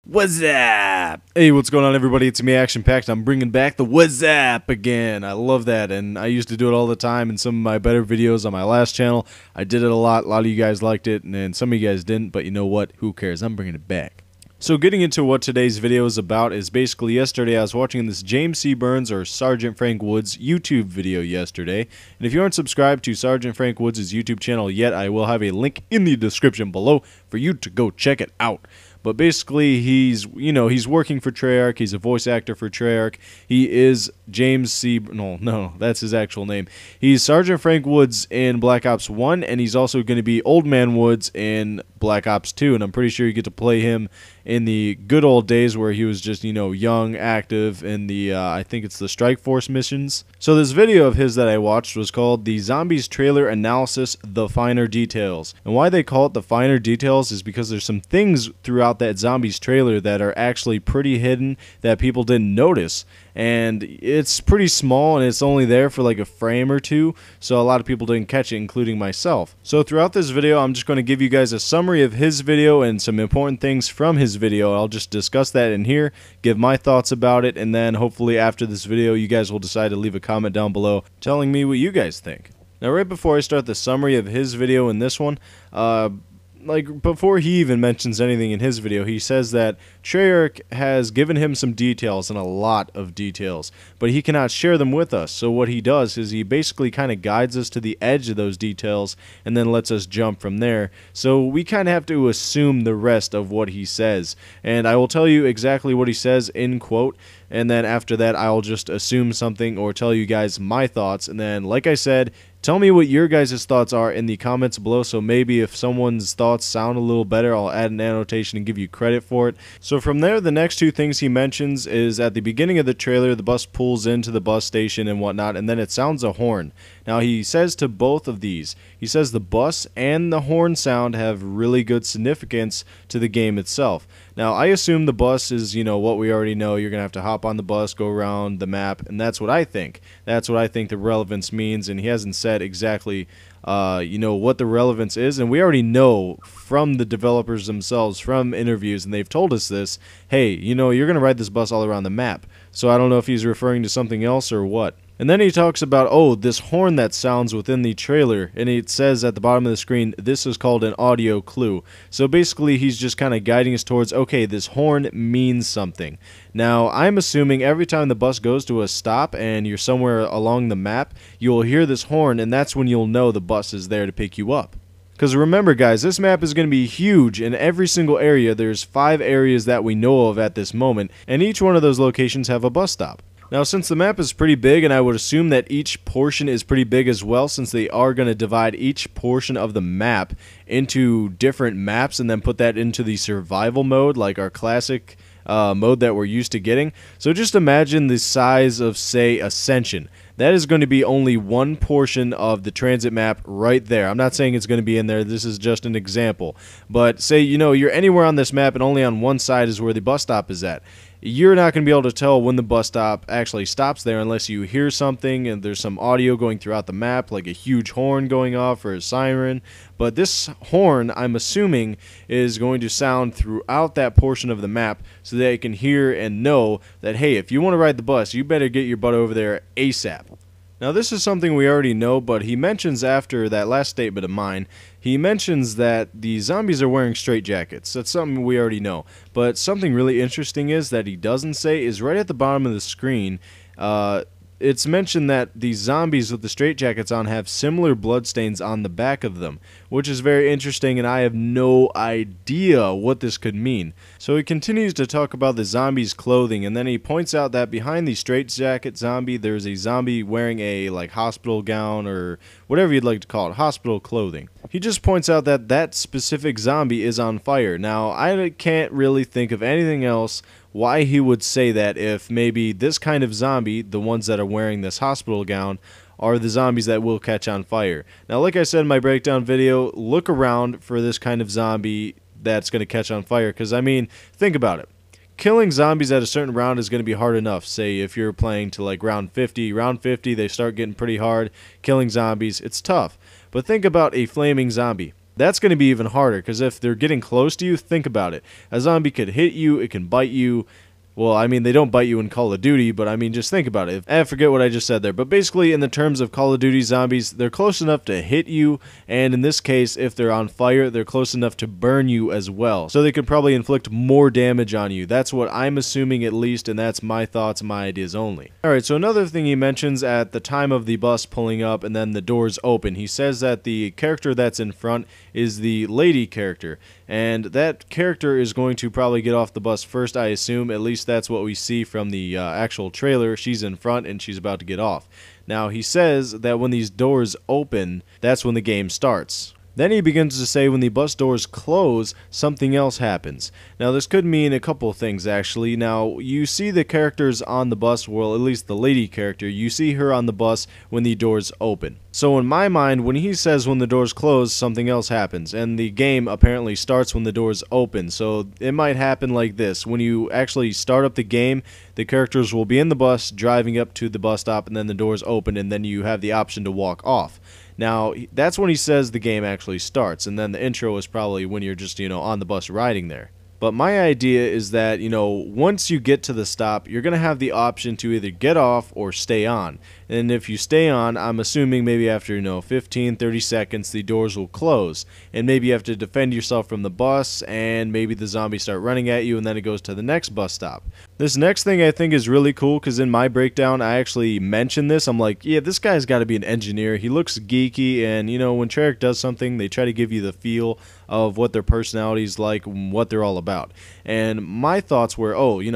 What's up? Hey, what's going on, everybody? It's me, Action Packed. I'm bringing back the What's Up again. I love that, and I used to do it all the time in some of my better videos on my last channel. I did it a lot. A lot of you guys liked it, and some of you guys didn't, but you know what? Who cares? I'm bringing it back. So getting into what today's video is about is basically yesterday I was watching this James C. Burns or Sergeant Frank Woods YouTube video yesterday. And if you aren't subscribed to Sergeant Frank Woods' YouTube channel yet, I will have a link in the description below for you to go check it out. But basically, he's working for Treyarch. He's a voice actor for Treyarch. He is James C. No, that's his actual name. He's Sergeant Frank Woods in Black Ops 1, and he's also going to be Old Man Woods in Black Ops 2. And I'm pretty sure you get to play him in the good old days where he was just, young, active in the, I think it's the Strike Force missions. So this video of his that I watched was called The Zombies Trailer Analysis, The Finer Details. And why they call it The Finer Details is because there's some things throughout that Zombies trailer that are actually pretty hidden that people didn't notice. And it's pretty small, and it's only there for like a frame or two, so a lot of people didn't catch it, including myself. So throughout this video, I'm just going to give you guys a summary of his video and some important things from his video. I'll just discuss that in here, give my thoughts about it, and then hopefully after this video, you guys will decide to leave a comment down below telling me what you guys think. Now, right before I start the summary of his video in this one, before he even mentions anything in his video, he says that Treyarch has given him some details, and a lot of details, but he cannot share them with us. So what he does is he basically kind of guides us to the edge of those details and then lets us jump from there. So we kind of have to assume the rest of what he says, and I will tell you exactly what he says in quote, and then after that I'll just assume something or tell you guys my thoughts, and then like I said, tell me what your guys' thoughts are in the comments below, so maybe if someone's thoughts sound a little better, I'll add an annotation and give you credit for it. So from there, the next two things he mentions is at the beginning of the trailer, the bus pulls into the bus station and whatnot, and then it sounds a horn. Now he says to both of these, he says the bus and the horn sound have really good significance to the game itself. Now I assume the bus is, what we already know. You're going to have to hop on the bus, go around the map, and that's what I think. That's what I think the relevance means, and he hasn't said exactly what the relevance is, and we already know from the developers themselves, from interviews, and they've told us this, hey, you're going to ride this bus all around the map. So I don't know if he's referring to something else or what. And then he talks about, oh, this horn that sounds within the trailer, and it says at the bottom of the screen, this is called an audio clue. So basically he's just kind of guiding us towards, okay, this horn means something. Now, I'm assuming every time the bus goes to a stop and you're somewhere along the map, you'll hear this horn, and that's when you'll know the bus is there to pick you up. Because remember, guys, this map is going to be huge. In every single area, there's 5 areas that we know of at this moment, and each one of those locations have a bus stop. Now, since the map is pretty big, and I would assume that each portion is pretty big as well, since they are going to divide each portion of the map into different maps and then put that into the survival mode, like our classic mode that we're used to getting. So just imagine the size of, say, Ascension. That is going to be only one portion of the transit map right there. I'm not saying it's going to be in there. This is just an example. But say, you're anywhere on this map and only on one side is where the bus stop is at. You're not going to be able to tell when the bus stop actually stops there unless you hear something and there's some audio going throughout the map, like a huge horn going off or a siren. But this horn, I'm assuming, is going to sound throughout that portion of the map so that you can hear and know that, hey, if you want to ride the bus, you better get your butt over there ASAP. Now, this is something we already know, but he mentions after that last statement of mine, he mentions that the zombies are wearing straitjackets. That's something we already know. But something really interesting is that he doesn't say is right at the bottom of the screen. It's mentioned that the zombies with the straitjackets on have similar bloodstains on the back of them, which is very interesting, and I have no idea what this could mean. So he continues to talk about the zombies' clothing, and then he points out that behind the straitjacket zombie, there's a zombie wearing a hospital gown or whatever you'd like to call it, hospital clothing. He just points out that that specific zombie is on fire. Now, I can't really think of anything else why he would say that if maybe this kind of zombie, the ones that are wearing this hospital gown, are the zombies that will catch on fire. Now, like I said in my breakdown video, look around for this kind of zombie that's going to catch on fire, because, I mean, think about it. Killing zombies at a certain round is going to be hard enough. Say if you're playing to like round 50, they start getting pretty hard. Killing zombies, it's tough. But think about a flaming zombie. That's going to be even harder, because if they're getting close to you, think about it. A zombie could hit you, it can bite you. Well, I mean, they don't bite you in Call of Duty, but I mean, just think about it. I forget what I just said there. But basically, in the terms of Call of Duty zombies, they're close enough to hit you, and in this case, if they're on fire, they're close enough to burn you as well. So they could probably inflict more damage on you. That's what I'm assuming, at least, and that's my thoughts and my ideas only. Alright, so another thing he mentions at the time of the bus pulling up and then the doors open, he says that the character that's in front is the lady character, and that character is going to probably get off the bus first, I assume. At least that's what we see from the actual trailer. She's in front and she's about to get off. Now, he says that when these doors open, that's when the game starts. Then he begins to say when the bus doors close, something else happens. Now, this could mean a couple of things, actually. Now, you see the characters on the bus, well, at least the lady character, you see her on the bus when the doors open. So in my mind, when he says when the doors close, something else happens. And the game apparently starts when the doors open. So it might happen like this. When you actually start up the game, the characters will be in the bus, driving up to the bus stop, and then the doors open, and then you have the option to walk off. Now, that's when he says the game actually starts, and then the intro is probably when you're just, on the bus riding there. But my idea is that, once you get to the stop, you're going to have the option to either get off or stay on. And if you stay on, I'm assuming maybe after, 15, 30 seconds, the doors will close. And maybe you have to defend yourself from the bus, and maybe the zombies start running at you, and then it goes to the next bus stop. This next thing I think is really cool, because in my breakdown, I actually mentioned this. I'm like, yeah, this guy's got to be an engineer. He looks geeky, and, when Treyarch does something, they try to give you the feel of what their personality is like, what they're all about. And my thoughts were,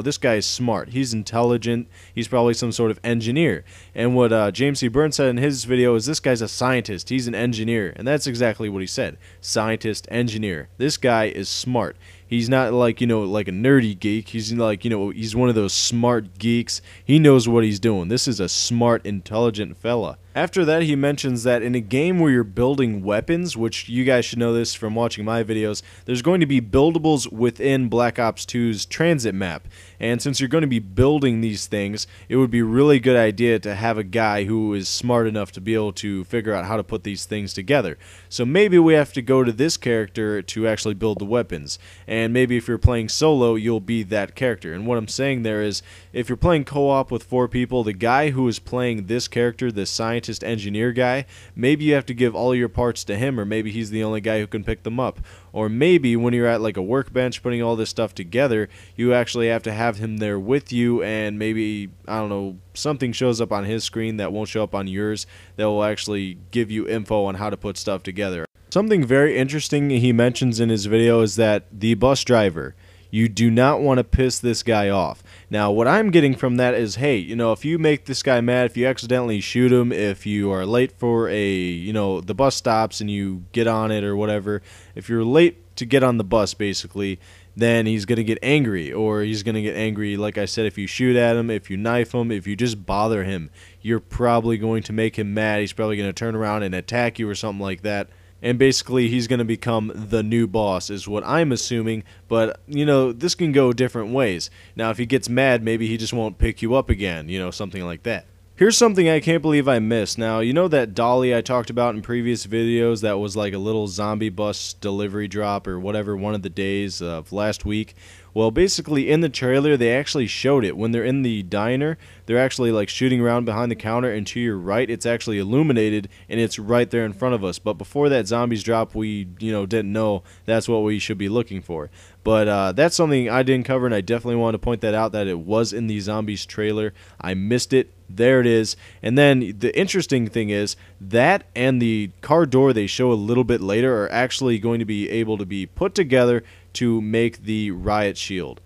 this guy is smart. He's intelligent. He's probably some sort of engineer. And what James C. Byrne said in his video is this guy's a scientist. He's an engineer. And that's exactly what he said. Scientist, engineer. This guy is smart. He's not like, like a nerdy geek. He's like, he's one of those smart geeks. He knows what he's doing. This is a smart, intelligent fella. After that, he mentions that in a game where you're building weapons, which you guys should know this from watching my videos, there's going to be buildables within Black Ops 2's transit map. And since you're going to be building these things, it would be a really good idea to have a guy who is smart enough to be able to figure out how to put these things together. So maybe we have to go to this character to actually build the weapons. And maybe if you're playing solo, you'll be that character. And what I'm saying there is, if you're playing co-op with 4 people, the guy who is playing this character, this scientist engineer guy, maybe you have to give all your parts to him, or maybe he's the only guy who can pick them up. Or maybe when you're at like a workbench putting all this stuff together, you actually have to have him there with you, and maybe, I don't know, something shows up on his screen that won't show up on yours that will actually give you info on how to put stuff together. Something very interesting he mentions in his video is that the bus driver, you do not want to piss this guy off. Now, what I'm getting from that is, hey, if you make this guy mad, if you accidentally shoot him, if you are late for the bus stops and you get on it or whatever, if you're late to get on the bus, basically, then he's going to get angry. Or he's going to get angry, like I said, if you shoot at him, if you knife him, if you just bother him, you're probably going to make him mad. He's probably going to turn around and attack you or something like that. And basically, he's going to become the new boss, is what I'm assuming. But, this can go different ways. Now, if he gets mad, maybe he just won't pick you up again, something like that. Here's something I can't believe I missed. Now, that dolly I talked about in previous videos that was like a little zombie bus delivery drop or whatever one of the days of last week? Well, basically in the trailer they actually showed it. When they're in the diner, they're actually like shooting around behind the counter, and to your right it's actually illuminated and it's right there in front of us. But before that zombies drop, we didn't know that's what we should be looking for. But that's something I didn't cover, and I definitely want to point that out, that it was in the zombies trailer. I missed it. There it is. And then the interesting thing is that and the car door they show a little bit later are actually going to be able to be put together to make the riot shield.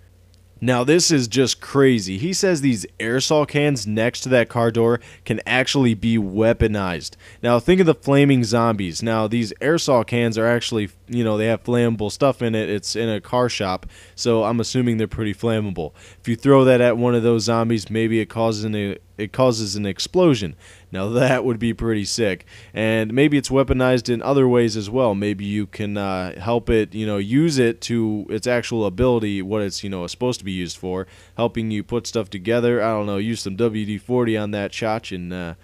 Now, this is just crazy. He says these aerosol cans next to that car door can actually be weaponized. Now, think of the flaming zombies. Now, these aerosol cans are actually, they have flammable stuff in it. It's in a car shop, so I'm assuming they're pretty flammable. If you throw that at one of those zombies, maybe it causes an it causes an explosion. Now that would be pretty sick. And maybe it's weaponized in other ways as well. Maybe you can help it, use it to its actual ability, what it's, supposed to be used for, helping you put stuff together. I don't know, use some WD-40 on that chotch and,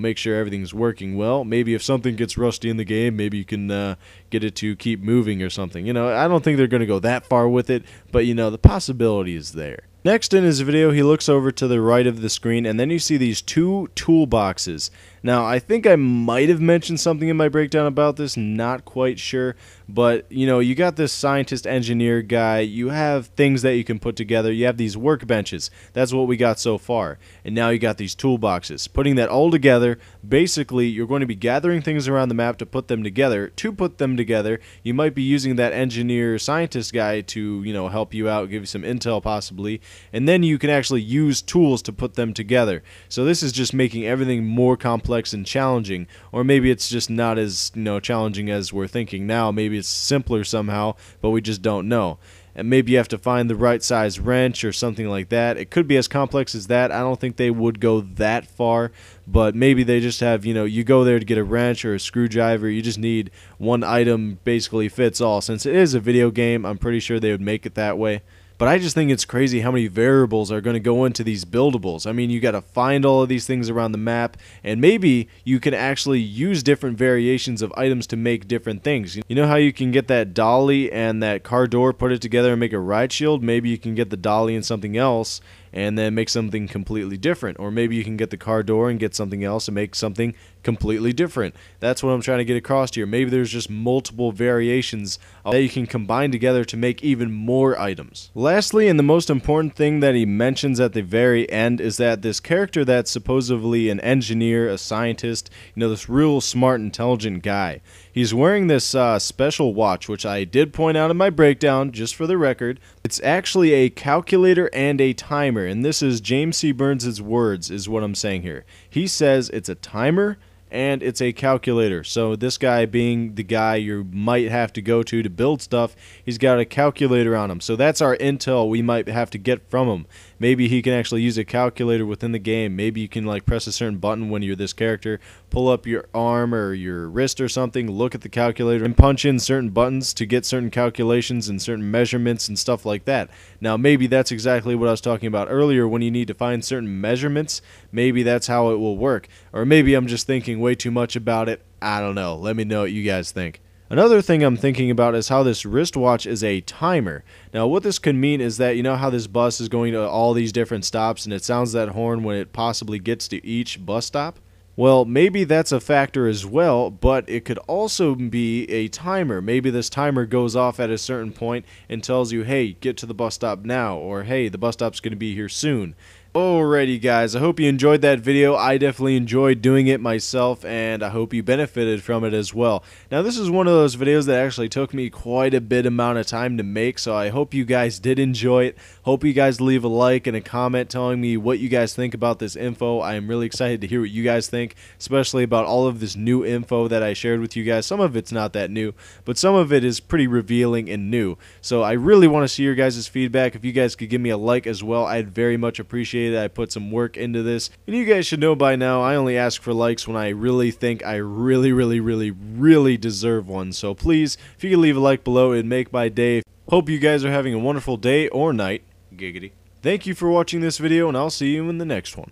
make sure everything's working well. Maybe if something gets rusty in the game, maybe you can get it to keep moving or something. I don't think they're going to go that far with it, but, the possibility is there. Next in his video, he looks over to the right of the screen, and then you see these two toolboxes. Now, I think I might have mentioned something in my breakdown about this, not quite sure, but, you got this scientist engineer guy, you have things that you can put together, you have these workbenches, that's what we got so far, and now you got these toolboxes. Putting that all together, basically, you're going to be gathering things around the map to put them together. To put them together, you might be using that engineer scientist guy to, help you out, give you some intel possibly, and then you can actually use tools to put them together. So this is just making everything more complex and challenging, or maybe it's just not as challenging as we're thinking now. Maybe it's simpler somehow, but we just don't know. And maybe you have to find the right size wrench or something like that. It could be as complex as that. I don't think they would go that far, but maybe they just have, you go there to get a wrench or a screwdriver. You just need one item, basically fits all. Since it is a video game, I'm pretty sure they would make it that way. But I just think it's crazy how many variables are going to go into these buildables. I mean, you got to find all of these things around the map, and maybe you can actually use different variations of items to make different things. You know how you can get that dolly and that car door, put it together and make a ride shield? Maybe you can get the dolly and something else and then make something completely different. Or maybe you can get the car door and get something else and make something completely different. That's what I'm trying to get across here. Maybe there's just multiple variations that you can combine together to make even more items. Lastly, and the most important thing that he mentions at the very end, is that this character that's supposedly an engineer, a scientist, this real smart, intelligent guy, he's wearing this special watch, which I did point out in my breakdown, just for the record. It's actually a calculator and a timer, and this is James C. Burns' words, is what I'm saying here. He says it's a timer and it's a calculator. So this guy, being the guy you might have to go to build stuff, he's got a calculator on him. So that's our intel we might have to get from him. Maybe he can actually use a calculator within the game. Maybe you can press a certain button when you're this character, pull up your arm or your wrist or something, look at the calculator and punch in certain buttons to get certain calculations and certain measurements and stuff like that. Now maybe that's exactly what I was talking about earlier when you need to find certain measurements. Maybe that's how it will work. Or maybe I'm just thinking way too much about it. I don't know. Let me know what you guys think. Another thing I'm thinking about is how this wristwatch is a timer. Now what this could mean is that, how this bus is going to all these different stops and it sounds that horn when it possibly gets to each bus stop? Well, maybe that's a factor as well, but it could also be a timer. Maybe this timer goes off at a certain point and tells you, hey, get to the bus stop now, or hey, the bus stop's going to be here soon. Alrighty guys, I hope you enjoyed that video. I definitely enjoyed doing it myself, and I hope you benefited from it as well. Now this is one of those videos that actually took me quite a bit amount of time to make, so I hope you guys did enjoy it. Hope you guys leave a like and a comment telling me what you guys think about this info. I am really excited to hear what you guys think, especially about all of this new info that I shared with you guys. Some of it's not that new, but some of it is pretty revealing and new. So I really want to see your guys' feedback. If you guys could give me a like as well, I'd very much appreciate it. I put some work into this, and you guys should know by now I only ask for likes when I really think I really deserve one. So please, if you could leave a like below, it'd make my day. Hope you guys are having a wonderful day or night. Giggity. Thank you for watching this video, and I'll see you in the next one.